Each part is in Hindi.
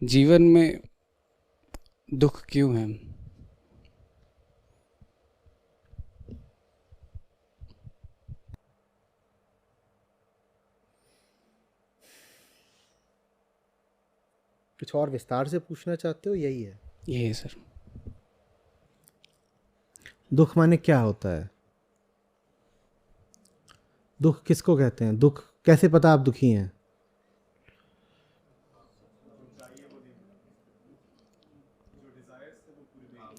जीवन में दुख क्यों है? कुछ और विस्तार से पूछना चाहते हो? यही है। ये है सर। दुख माने क्या होता है? दुख किसको कहते हैं? दुख कैसे पता आप दुखी हैं?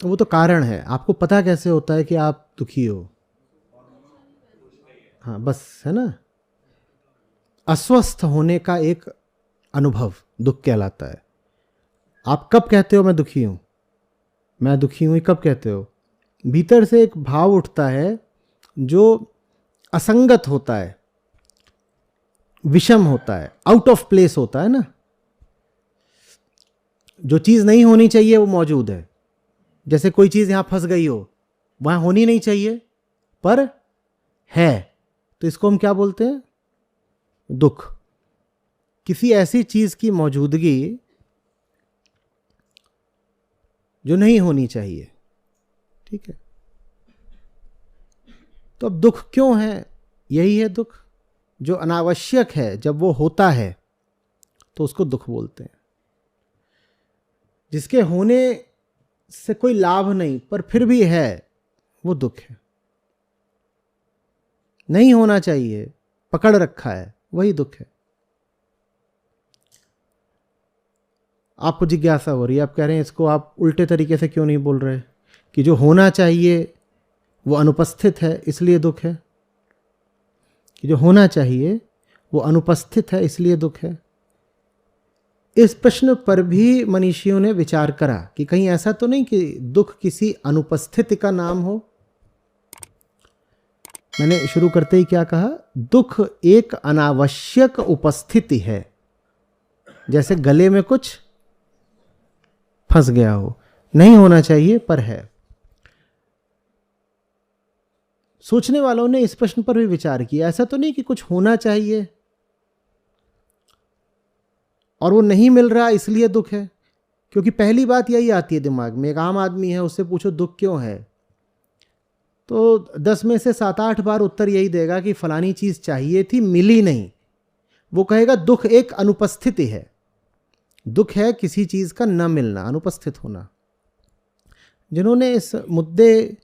वो तो कारण है। आपको पता कैसे होता है कि आप दुखी हो? हाँ, बस है ना। अस्वस्थ होने का एक अनुभव दुख कहलाता है। आप कब कहते हो मैं दुखी हूं, मैं दुखी हूं? ये कब कहते हो? भीतर से एक भाव उठता है जो असंगत होता है, विषम होता है, आउट ऑफ प्लेस होता है ना। जो चीज नहीं होनी चाहिए वो मौजूद है। जैसे कोई चीज यहां फंस गई हो, वहां होनी नहीं चाहिए पर है, तो इसको हम क्या बोलते हैं? दुख। किसी ऐसी चीज की मौजूदगी जो नहीं होनी चाहिए। ठीक है, तो अब दुख क्यों है? यही है दुख, जो अनावश्यक है। जब वो होता है तो उसको दुख बोलते हैं। जिसके होने से कोई लाभ नहीं पर फिर भी है, वो दुख है। नहीं होना चाहिए, पकड़ रखा है, वही दुख है। आपको जिज्ञासा हो रही है, आप कह रहे हैं इसको आप उल्टे तरीके से क्यों नहीं बोल रहे कि जो होना चाहिए वो अनुपस्थित है इसलिए दुख है, कि जो होना चाहिए वो अनुपस्थित है इसलिए दुख है। इस प्रश्न पर भी मनीषियों ने विचार करा कि कहीं ऐसा तो नहीं कि दुख किसी अनुपस्थिति का नाम हो। मैंने शुरू करते ही क्या कहा? दुख एक अनावश्यक उपस्थिति है, जैसे गले में कुछ फंस गया हो, नहीं होना चाहिए पर है। सोचने वालों ने इस प्रश्न पर भी विचार किया, ऐसा तो नहीं कि कुछ होना चाहिए और वो नहीं मिल रहा इसलिए दुख है। क्योंकि पहली बात यही आती है दिमाग में। एक आम आदमी है, उससे पूछो दुख क्यों है, तो 10 में से 7-8 बार उत्तर यही देगा कि फलानी चीज चाहिए थी, मिली नहीं। वो कहेगा दुख एक अनुपस्थिति है। दुख है किसी चीज का न मिलना, अनुपस्थित होना। जिन्होंने इस मुद्दे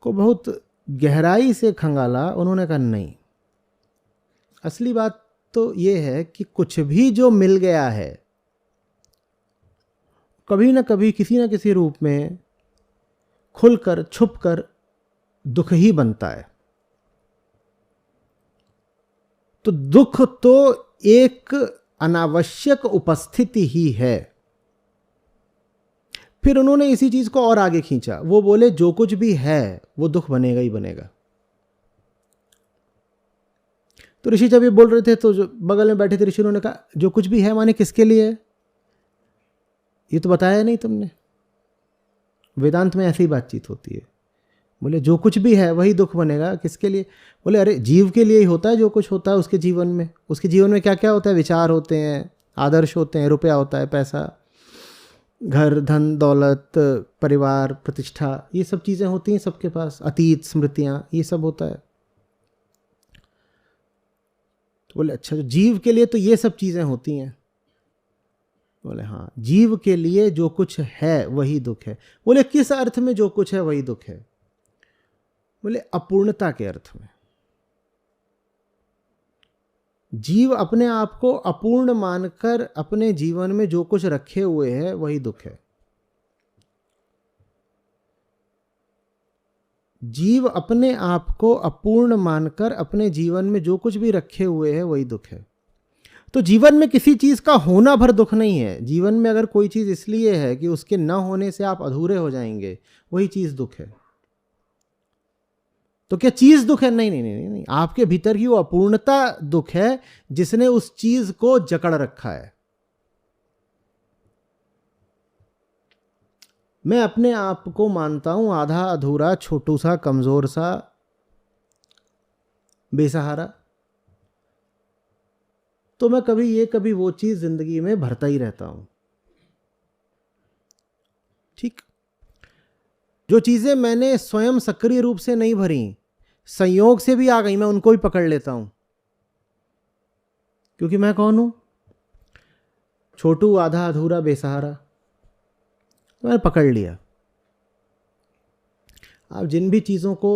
को बहुत गहराई से खंगाला, उन्होंने कहा नहीं, असली बात तो यह है कि कुछ भी जो मिल गया है कभी ना कभी किसी ना किसी रूप में खुलकर छुपकर दुख ही बनता है। तो दुख तो एक अनावश्यक उपस्थिति ही है। फिर उन्होंने इसी चीज को और आगे खींचा। वो बोले जो कुछ भी है वो दुख बनेगा ही बनेगा। तो ऋषि जब ये बोल रहे थे तो जो बगल में बैठे थे ऋषि, उन्होंने कहा जो कुछ भी है माने किसके लिए है? ये तो बताया नहीं तुमने। वेदांत में ऐसी ही बातचीत होती है। बोले जो कुछ भी है वही दुख बनेगा, किसके लिए? बोले अरे जीव के लिए ही होता है जो कुछ होता है उसके जीवन में। उसके जीवन में क्या क्या होता है? विचार होते हैं, आदर्श होते हैं, रुपया होता है, पैसा, घर, धन, दौलत, परिवार, प्रतिष्ठा, ये सब चीज़ें होती हैं सबके पास, अतीत, स्मृतियाँ, ये सब होता है। तो बोले अच्छा, जो जीव के लिए तो ये सब चीज़ें होती हैं। बोले हाँ, जीव के लिए जो कुछ है वही दुख है। बोले किस अर्थ में जो कुछ है वही दुख है? बोले अपूर्णता के अर्थ में। जीव अपने आप को अपूर्ण मानकर अपने जीवन में जो कुछ रखे हुए है वही दुख है। जीव अपने आप को अपूर्ण मानकर अपने जीवन में जो कुछ भी रखे हुए है वही दुख है। तो जीवन में किसी चीज का होना भर दुख नहीं है। जीवन में अगर कोई चीज इसलिए है कि उसके न होने से आप अधूरे हो जाएंगे, वही चीज दुख है। तो क्या चीज दुख है? नहीं नहीं नहीं नहीं, आपके भीतर की वो अपूर्णता दुख है जिसने उस चीज को जकड़ रखा है। मैं अपने आप को मानता हूं आधा अधूरा, छोटू सा, कमजोर सा, बेसहारा। तो मैं कभी ये कभी वो चीज जिंदगी में भरता ही रहता हूं। ठीक। जो चीजें मैंने स्वयं सक्रिय रूप से नहीं भरी, संयोग से भी आ गई, मैं उनको भी पकड़ लेता हूं, क्योंकि मैं कौन हूं? छोटू, आधा अधूरा, बेसहारा। तो मैंने पकड़ लिया। आप जिन भी चीजों को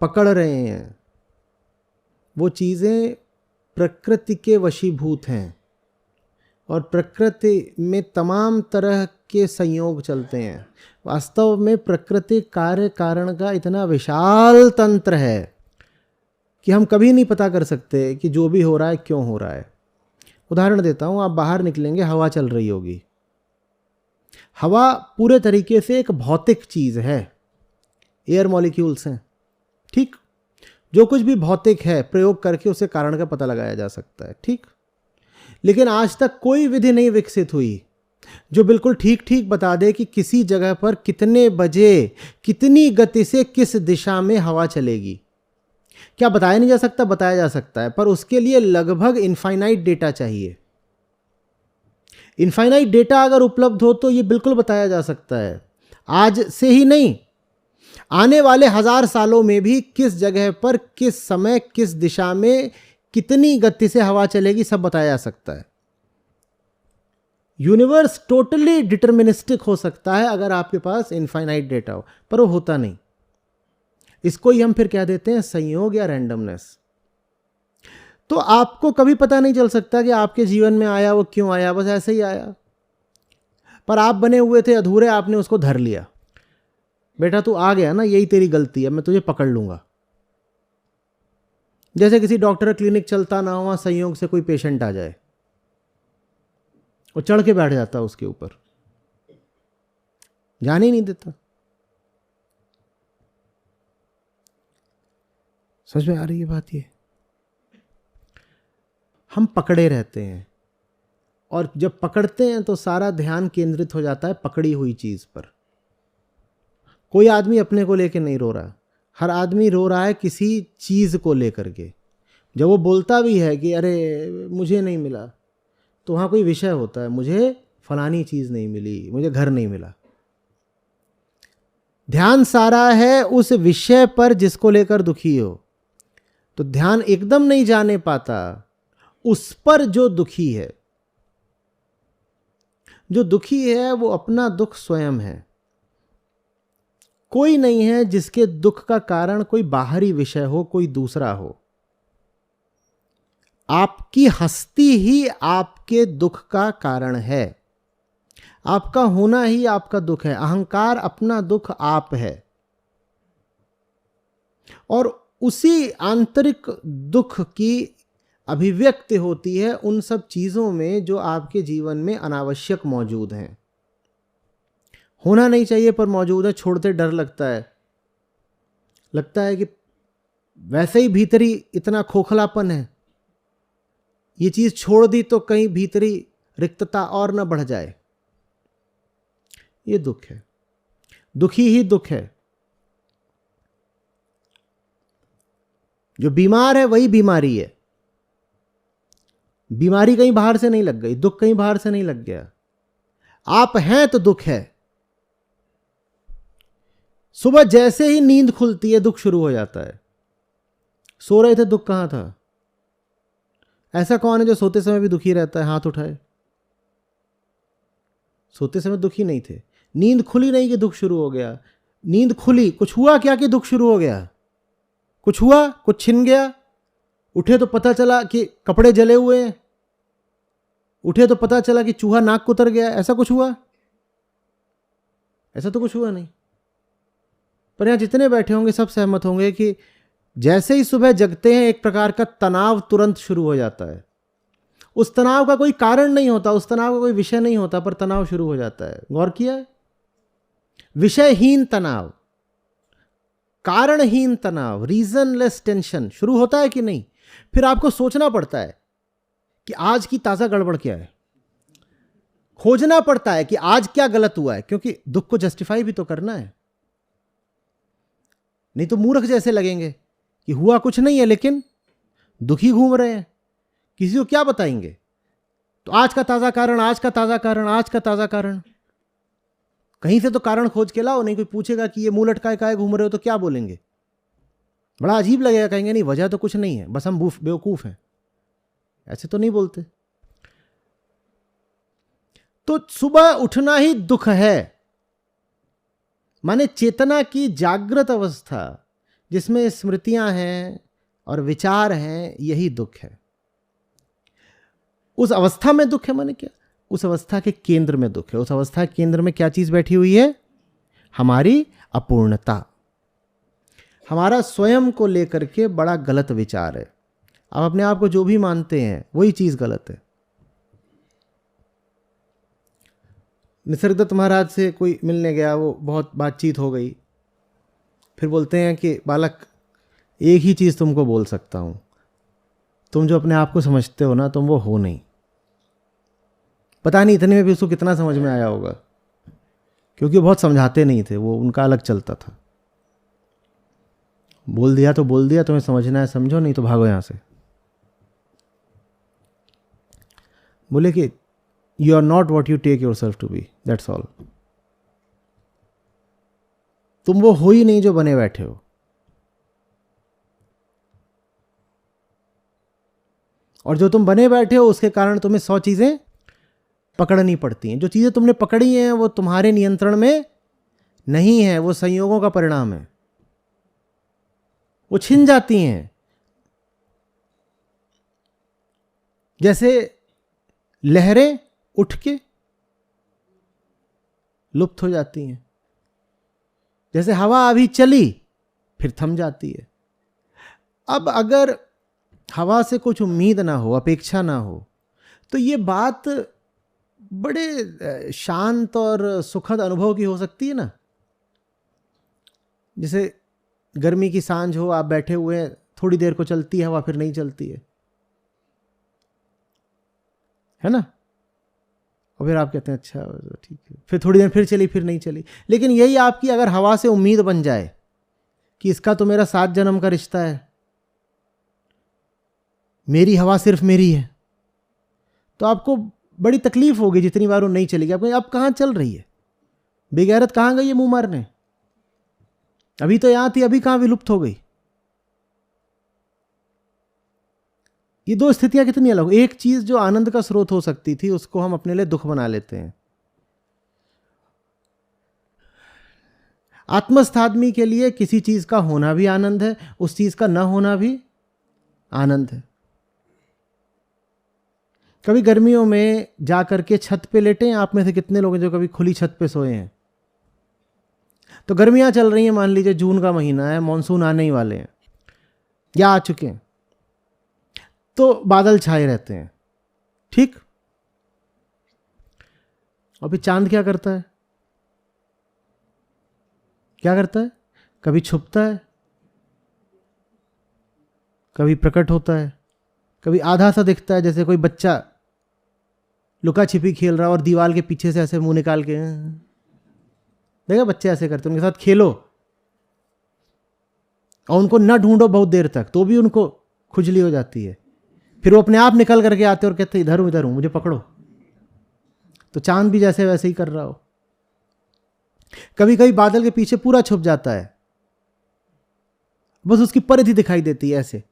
पकड़ रहे हैं वो चीजें प्रकृति के वशीभूत हैं, और प्रकृति में तमाम तरह के संयोग चलते हैं। वास्तव में प्रकृति कार्य कारण का इतना विशाल तंत्र है कि हम कभी नहीं पता कर सकते कि जो भी हो रहा है क्यों हो रहा है। उदाहरण देता हूं, आप बाहर निकलेंगे, हवा चल रही होगी। हवा पूरे तरीके से एक भौतिक चीज है, एयर मॉलिक्यूल्स हैं, ठीक। जो कुछ भी भौतिक है प्रयोग करके उससे कारण का पता लगाया जा सकता है, ठीक। लेकिन आज तक कोई विधि नहीं विकसित हुई जो बिल्कुल ठीक ठीक बता दे कि किसी जगह पर कितने बजे कितनी गति से किस दिशा में हवा चलेगी। क्या बताया नहीं जा सकता? बताया जा सकता है, पर उसके लिए लगभग इनफाइनाइट डेटा चाहिए। इनफाइनाइट डेटा अगर उपलब्ध हो तो यह बिल्कुल बताया जा सकता है। आज से ही नहीं, आने वाले 1000 सालों में भी किस जगह पर किस समय किस दिशा में कितनी गति से हवा चलेगी सब बताया जा सकता है। यूनिवर्स टोटली डिटर्मिनिस्टिक हो सकता है अगर आपके पास इनफाइनाइट डेटा हो, पर वो होता नहीं। इसको ही हम फिर कह देते हैं संयोग या रैंडमनेस। तो आपको कभी पता नहीं चल सकता कि आपके जीवन में आया वो क्यों आया, बस ऐसे ही आया। पर आप बने हुए थे अधूरे, आपने उसको धर लिया। बेटा तू आ गया ना, यही तेरी गलती है, मैं तुझे पकड़ लूंगा। जैसे किसी डॉक्टर का क्लिनिक चलता ना हो, संयोग से कोई पेशेंट आ जाए, वो चढ़ के बैठ जाता है उसके ऊपर, जाने ही नहीं देता। समझ में आ रही है बात? ये हम पकड़े रहते हैं, और जब पकड़ते हैं तो सारा ध्यान केंद्रित हो जाता है पकड़ी हुई चीज पर। कोई आदमी अपने को लेकर नहीं रो रहा, हर आदमी रो रहा है किसी चीज को लेकर के। जब वो बोलता भी है कि अरे मुझे नहीं मिला, तो वहां कोई विषय होता है, मुझे फलानी चीज नहीं मिली, मुझे घर नहीं मिला। ध्यान सारा है उस विषय पर जिसको लेकर दुखी हो, तो ध्यान एकदम नहीं जाने पाता उस पर जो दुखी है। जो दुखी है वो अपना दुख स्वयं है। कोई नहीं है जिसके दुख का कारण कोई बाहरी विषय हो, कोई दूसरा हो। आपकी हस्ती ही आपके दुख का कारण है। आपका होना ही आपका दुख है। अहंकार अपना दुख आप है, और उसी आंतरिक दुख की अभिव्यक्ति होती है उन सब चीजों में जो आपके जीवन में अनावश्यक मौजूद हैं। होना नहीं चाहिए पर मौजूद है, छोड़ते डर लगता है। लगता है कि वैसे ही भीतरी इतना खोखलापन है, ये चीज छोड़ दी तो कहीं भीतरी रिक्तता और न बढ़ जाए। ये दुख है, दुखी ही दुख है। जो बीमार है वही बीमारी है। बीमारी कहीं बाहर से नहीं लग गई, दुख कहीं बाहर से नहीं लग गया। आप हैं तो दुख है। सुबह जैसे ही नींद खुलती है दुख शुरू हो जाता है। सो रहे थे, दुख कहां था? ऐसा कौन है जो सोते समय भी दुखी रहता है? हाथ उठाए। सोते समय दुखी नहीं थे, नींद खुली नहीं कि दुख शुरू हो गया। नींद खुली, कुछ हुआ क्या कि दुख शुरू हो गया? कुछ हुआ, कुछ छिन गया? उठे तो पता चला कि कपड़े जले हुए हैं, उठे तो पता चला कि चूहा नाक को उतर गया। ऐसा कुछ हुआ? ऐसा तो कुछ हुआ नहीं। पर यहां जितने बैठे होंगे सब सहमत होंगे कि जैसे ही सुबह जगते हैं एक प्रकार का तनाव तुरंत शुरू हो जाता है। उस तनाव का कोई कारण नहीं होता, उस तनाव का कोई विषय नहीं होता, पर तनाव शुरू हो जाता है। गौर किया है? विषयहीन तनाव, कारणहीन तनाव, रीजनलेस टेंशन शुरू होता है कि नहीं? फिर आपको सोचना पड़ता है कि आज की ताजा गड़बड़ क्या है, खोजना पड़ता है कि आज क्या गलत हुआ है, क्योंकि दुख को जस्टिफाई भी तो करना है। नहीं तो मूर्ख जैसे लगेंगे कि हुआ कुछ नहीं है लेकिन दुखी घूम रहे हैं, किसी को क्या बताएंगे? तो आज का ताजा कारण, आज का ताजा कारण, आज का ताजा कारण। कहीं से तो कारण खोज के लाओ, नहीं कोई पूछेगा कि ये मुंह लटकाए काहे घूम रहे हो तो क्या बोलेंगे? बड़ा अजीब लगेगा, कहेंगे नहीं वजह तो कुछ नहीं है, बस हम बेवकूफ हैं। ऐसे तो नहीं बोलते। तो सुबह उठना ही दुख है, माने चेतना की जागृत अवस्था जिसमें स्मृतियां हैं और विचार हैं, यही दुख है। उस अवस्था में दुख है माने क्या? उस अवस्था के केंद्र में दुख है। उस अवस्था के केंद्र में क्या चीज बैठी हुई है? हमारी अपूर्णता, हमारा स्वयं को लेकर के बड़ा गलत विचार है। आप अपने आप को जो भी मानते हैं वही चीज गलत है। निसर्गदत्त महाराज से कोई मिलने गया, वो बहुत बातचीत हो गई, फिर बोलते हैं कि बालक एक ही चीज़ तुमको बोल सकता हूँ, तुम जो अपने आप को समझते हो ना, तुम वो हो नहीं। पता नहीं इतने में भी उसको कितना समझ में आया होगा, क्योंकि वो बहुत समझाते नहीं थे, वो उनका अलग चलता था। बोल दिया तो बोल दिया, तुम्हें समझना है समझो, नहीं तो भागो यहाँ से। बोले कि you are not what you take yourself to be, that's all. तुम वो हो ही नहीं जो बने बैठे हो। और जो तुम बने बैठे हो उसके कारण तुम्हें 100 चीजें पकड़नी पड़ती हैं। जो चीजें तुमने पकड़ी हैं वो तुम्हारे नियंत्रण में नहीं है, वो संयोगों का परिणाम है, वो छिन जाती हैं। जैसे लहरें उठ के लुप्त हो जाती हैं, जैसे हवा अभी चली फिर थम जाती है। अब अगर हवा से कुछ उम्मीद ना हो, अपेक्षा ना हो, तो ये बात बड़े शांत और सुखद अनुभव की हो सकती है ना। जैसे गर्मी की सांझ हो, आप बैठे हुए हैं, थोड़ी देर को चलती है हवा, फिर नहीं चलती है ना। और फिर आप कहते हैं अच्छा ठीक है, फिर थोड़ी देर फिर चली, फिर नहीं चली। लेकिन यही आपकी अगर हवा से उम्मीद बन जाए कि इसका तो मेरा 7 जन्म का रिश्ता है, मेरी हवा सिर्फ मेरी है, तो आपको बड़ी तकलीफ होगी जितनी बार वो नहीं चलेगी। आपको अब कहाँ चल रही है, बेगैरत कहाँ गई है मुंह मारने, अभी तो यहां थी, अभी कहाँ विलुप्त हो गई। ये दो स्थितियां कितनी अलग। एक चीज जो आनंद का स्रोत हो सकती थी उसको हम अपने लिए दुख बना लेते हैं। आत्मस्थ आदमी के लिए किसी चीज का होना भी आनंद है, उस चीज का न होना भी आनंद है। कभी गर्मियों में जाकर के छत पे लेटे हैं? आप में से कितने लोग हैं जो कभी खुली छत पे सोए हैं? तो गर्मियां चल रही हैं, मान लीजिए जून का महीना है, मॉनसून आने ही वाले हैं या आ चुके हैं, तो बादल छाए रहते हैं, ठीक। और फिर चांद क्या करता है? क्या करता है? कभी छुपता है, कभी प्रकट होता है, कभी आधा सा दिखता है, जैसे कोई बच्चा लुका छिपी खेल रहा और दीवार के पीछे से ऐसे मुंह निकाल के, देखा बच्चे ऐसे करते, उनके साथ खेलो और उनको न ढूंढो बहुत देर तक, तो भी उनको खुजली हो जाती है। फिर वो अपने आप निकल करके आते और कहते इधर हूं मुझे पकड़ो। तो चांद भी जैसे वैसे ही कर रहा हो। कभी कभी बादल के पीछे पूरा छुप जाता है, बस उसकी परिधि दिखाई देती है ऐसे,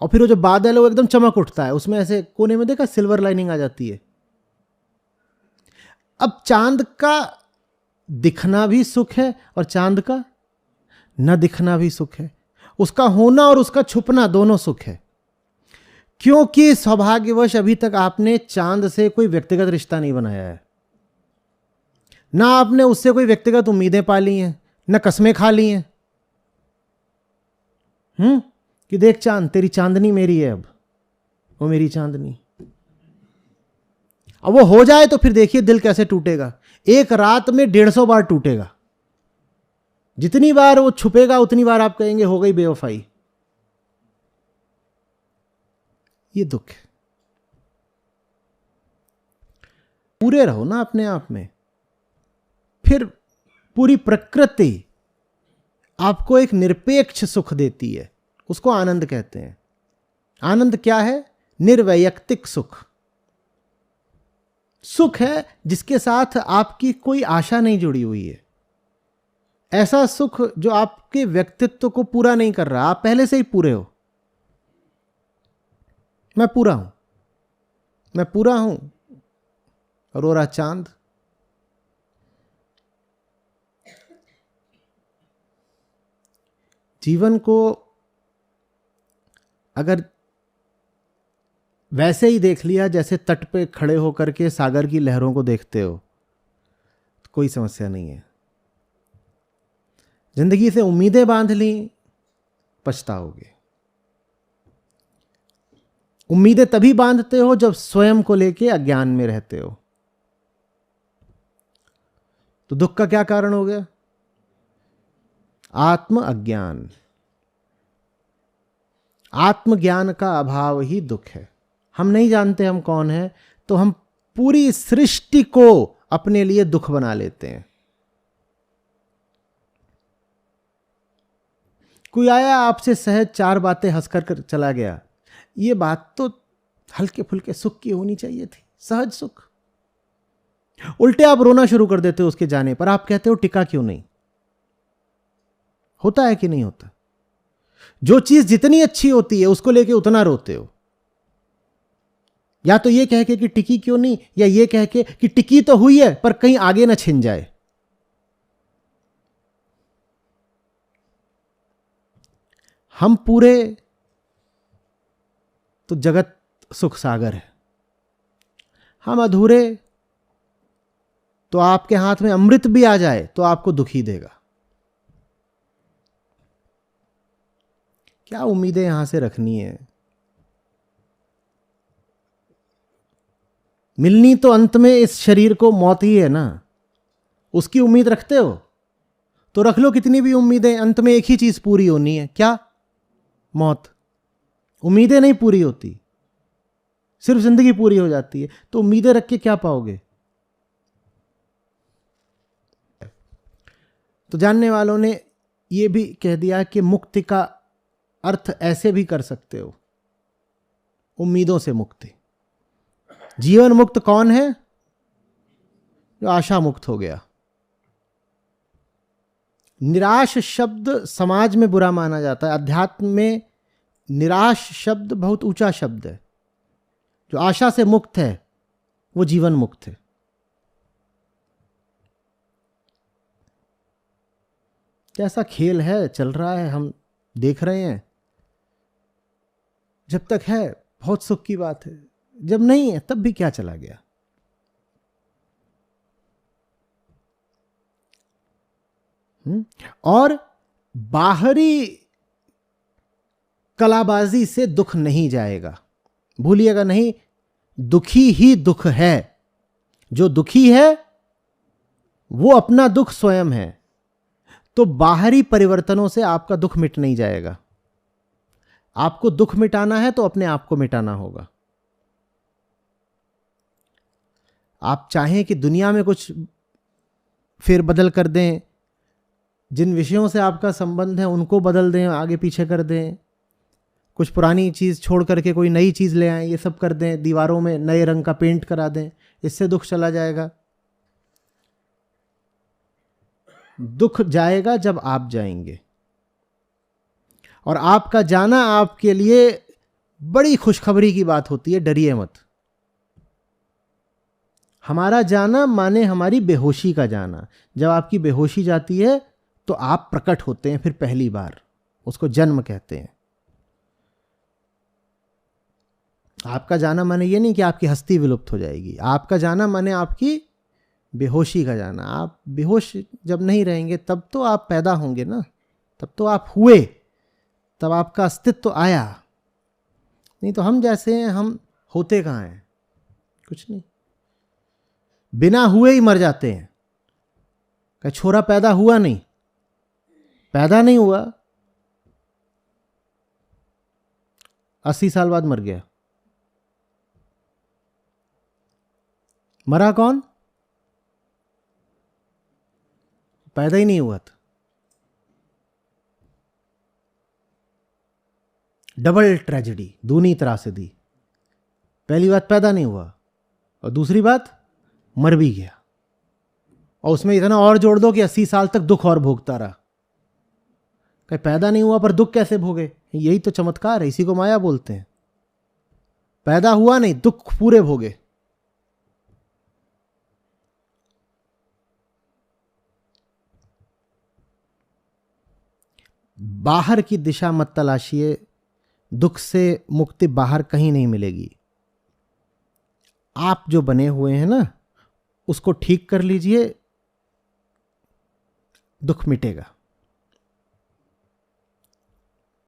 और फिर वो जो बादल है वो एकदम चमक उठता है, उसमें ऐसे कोने में देखा सिल्वर लाइनिंग आ जाती है। अब चांद का दिखना भी सुख है और चांद का न दिखना भी सुख है। उसका होना और उसका छुपना दोनों सुख है, क्योंकि सौभाग्यवश अभी तक आपने चांद से कोई व्यक्तिगत रिश्ता नहीं बनाया है, ना आपने उससे कोई व्यक्तिगत उम्मीदें पाली हैं, न कस्में खा ली हैं। कि देख चांद, तेरी चांदनी मेरी है, अब वो मेरी चांदनी। अब वो हो जाए तो फिर देखिए दिल कैसे टूटेगा। एक रात में 150 बार टूटेगा। जितनी बार वो छुपेगा उतनी बार आप कहेंगे हो गई बेवफाई। ये दुख है। पूरे रहो ना अपने आप में, फिर पूरी प्रकृति आपको एक निरपेक्ष सुख देती है, उसको आनंद कहते हैं। आनंद क्या है? निर्वैयक्तिक सुख। सुख है जिसके साथ आपकी कोई आशा नहीं जुड़ी हुई है, ऐसा सुख जो आपके व्यक्तित्व को पूरा नहीं कर रहा, आप पहले से ही पूरे हो। मैं पूरा हूं, मैं पूरा हूं। अरोरा चांद, जीवन को अगर वैसे ही देख लिया जैसे तट पे खड़े होकर के सागर की लहरों को देखते हो, तो कोई समस्या नहीं है। जिंदगी से उम्मीदें बांध ली, पछताओगे। उम्मीदें तभी बांधते हो जब स्वयं को लेके अज्ञान में रहते हो। तो दुख का क्या कारण हो गया? आत्म अज्ञान। आत्मज्ञान का अभाव ही दुख है। हम नहीं जानते हम कौन हैं, तो हम पूरी सृष्टि को अपने लिए दुख बना लेते हैं। कोई आया आपसे सहज 4 बातें हंसकर चला गया, ये बात तो हल्के फुल्के सुख की होनी चाहिए थी, सहज सुख। उल्टे आप रोना शुरू कर देते हो उसके जाने पर। आप कहते हो टिका क्यों नहीं? होता है कि नहीं होता? जो चीज जितनी अच्छी होती है उसको लेके उतना रोते हो। या तो ये कह के कि टिकी क्यों नहीं, या ये कह के कि टिकी तो हुई है पर कहीं आगे ना छिन जाए। हम पूरे तो जगत सुख सागर है, हम अधूरे तो आपके हाथ में अमृत भी आ जाए तो आपको दुखी देगा। क्या उम्मीदें यहां से रखनी है? मिलनी तो अंत में इस शरीर को मौत ही है ना। उसकी उम्मीद रखते हो तो रख लो कितनी भी उम्मीदें, अंत में एक ही चीज पूरी होनी है, क्या? मौत। उम्मीदें नहीं पूरी होती, सिर्फ जिंदगी पूरी हो जाती है। तो उम्मीदें रख के क्या पाओगे? तो जानने वालों ने यह भी कह दिया कि मुक्ति का अर्थ ऐसे भी कर सकते हो, उम्मीदों से मुक्ति। जीवन मुक्त कौन है? जो आशा मुक्त हो गया। निराश शब्द समाज में बुरा माना जाता है, अध्यात्म में निराश शब्द बहुत ऊंचा शब्द है। जो आशा से मुक्त है वो जीवन मुक्त है। कैसा खेल है, चल रहा है, हम देख रहे हैं। जब तक है बहुत सुख की बात है, जब नहीं है तब भी क्या चला गया। और बाहरी कलाबाजी से दुख नहीं जाएगा, भूलिएगा नहीं। दुखी ही दुख है। जो दुखी है वो अपना दुख स्वयं है। तो बाहरी परिवर्तनों से आपका दुख मिट नहीं जाएगा। आपको दुख मिटाना है तो अपने आप को मिटाना होगा। आप चाहें कि दुनिया में कुछ फेरबदल कर दें, जिन विषयों से आपका संबंध है उनको बदल दें, आगे पीछे कर दें, कुछ पुरानी चीज छोड़ करके कोई नई चीज ले आएं, ये सब कर दें, दीवारों में नए रंग का पेंट करा दें, इससे दुख चला जाएगा। दुख जाएगा जब आप जाएंगे। और आपका जाना आपके लिए बड़ी खुशखबरी की बात होती है, डरिए मत। हमारा जाना माने हमारी बेहोशी का जाना। जब आपकी बेहोशी जाती है तो आप प्रकट होते हैं फिर पहली बार, उसको जन्म कहते हैं। आपका जाना माने ये नहीं कि आपकी हस्ती विलुप्त हो जाएगी। आपका जाना माने आपकी बेहोशी का जाना। आप बेहोश जब नहीं रहेंगे तब तो आप पैदा होंगे ना, तब तो आप हुए, तब आपका अस्तित्व आया। नहीं तो हम जैसे हैं, हम होते कहाँ हैं? कुछ नहीं, बिना हुए ही मर जाते हैं। क्या छोरा पैदा हुआ नहीं? पैदा नहीं हुआ, 80 साल बाद मर गया। मरा कौन? पैदा ही नहीं हुआ था। डबल ट्रेजेडी, दूनी त्रासदी। पहली बात पैदा नहीं हुआ, और दूसरी बात मर भी गया, और उसमें इतना और जोड़ दो कि 80 साल तक दुख और भोगता रहा। कहीं पैदा नहीं हुआ पर दुख कैसे भोगे? यही तो चमत्कार है, इसी को माया बोलते हैं। पैदा हुआ नहीं, दुख पूरे भोगे। बाहर की दिशा मत तलाशिए, दुख से मुक्ति बाहर कहीं नहीं मिलेगी। आप जो बने हुए हैं ना, उसको ठीक कर लीजिए, दुख मिटेगा।